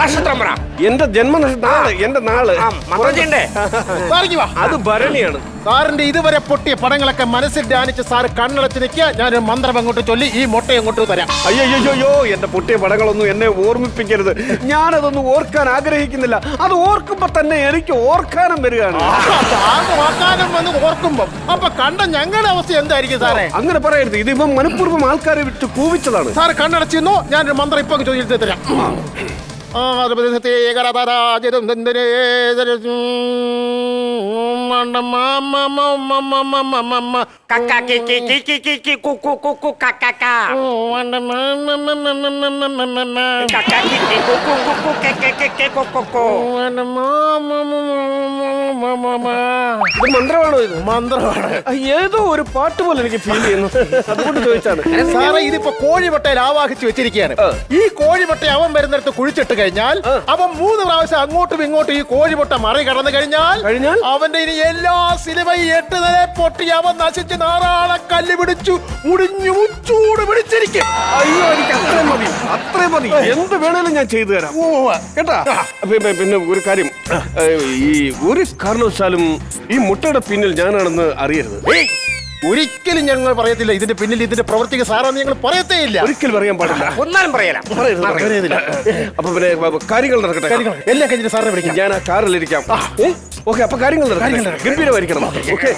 നക്ഷത്രം പറ. എന്റെ നാള് എന്റെ നാള് അത് ഭരണിയാണ്. സാറിന്റെ ഇതുവരെ പൊട്ടിയ പടങ്ങളൊക്കെ മനസ്സിൽ ധ്യാനിച്ച് സാറ് കണ്ണടച്ച് നിൽക്കുക. ഞാനൊരു മന്ത്രം അങ്ങോട്ട് ചൊല്ലി ഈ മുട്ട അങ്ങോട്ട് തരാം. അയ്യോ എന്റെ പൊട്ടിയ പടങ്ങളൊന്നും എന്നെ ഓർമ്മിപ്പിക്കരുത്. ഞാനതൊന്നും ഓർക്കാൻ ആഗ്രഹിക്കുന്നില്ല. അത് ഓർക്കുമ്പോ തന്നെ എനിക്ക് ഓർക്കാനും വരികയാണ്. ഓർക്കാനും വന്ന് ഓർക്കുമ്പോ അപ്പൊ കണ്ട ഞങ്ങളുടെ അവസ്ഥ എന്തായിരിക്കും സാറേ? അങ്ങനെ പറയരുത്. ഇത് ഇവൻ മനഃപൂർവ്വം ആൾക്കാരെ വിട്ട് കൂവിച്ചതാണ്. സാറ് കണ്ണടച്ചിരുന്നു. ഞാനൊരു മന്ത്രം ഇപ്പൊ ചൊല്ലി തരാം. മന്ത്രമാണോ ഇത്? മന്ത്രമാണ്. ഏതോ ഒരു പാട്ട് പോലെ എനിക്ക് ഫീൽ ചെയ്യുന്നു. അതുകൊണ്ട് ചോദിച്ചാണ്. സാറേ ഇതിപ്പോ കോഴിവട്ടയിൽ ആവാഹിച്ച് വെച്ചിരിക്കുകയാണ്. ഈ കോഴിവട്ട അവൻ വരുന്നിടത്ത് കുഴിച്ചിട്ട് കഴിഞ്ഞാൽ അവൻ 3 പ്രാവശ്യം അങ്ങോട്ടും ഇങ്ങോട്ടും ഈ കോഴിമുട്ട മറികടന്നു കഴിഞ്ഞാൽ അവന്റെ ഇനി എല്ലാ സിനിമയും 8 നില പൊട്ടി അവൻ നശിച്ച് നാറാളെ കല്ല് പിടിച്ചു മുടിഞ്ഞു ചൂട് പിടിച്ചിരിക്കും. അയ്യോ എനിക്ക് അത്രയും മതി. എന്ത് വേണേലും ഞാൻ ചെയ്തു തരാം കേട്ടാ. പിന്നെ ഒരു കാര്യം, ഈ ഒരു കാരണവശാലും ഈ മുട്ടയുടെ പിന്നിൽ ഞാനാണെന്ന് അറിയരുത്. ഒരിക്കലും ഞങ്ങൾ പറയത്തില്ല. ഇതിന്റെ പിന്നിൽ ഇതിന്റെ പ്രവർത്തിക സാറാന്ന് ഞങ്ങൾ പറയത്തേ ഇല്ല. ഒരിക്കലും അറിയാൻ പാടില്ല. ഒന്നാലും പറയലാം. അപ്പൊ പിന്നെ കാര്യങ്ങൾ നടക്കട്ടെ. എല്ലാം കഴിഞ്ഞിട്ട് സാറിനെ വിളിക്കാം. ഞാൻ ആ കാറിലിരിക്കാം. ഓക്കെ. അപ്പൊ കാര്യങ്ങൾ നടക്കട്ടെ. ഗംഭീരമായിരിക്കണം. ഓക്കെ.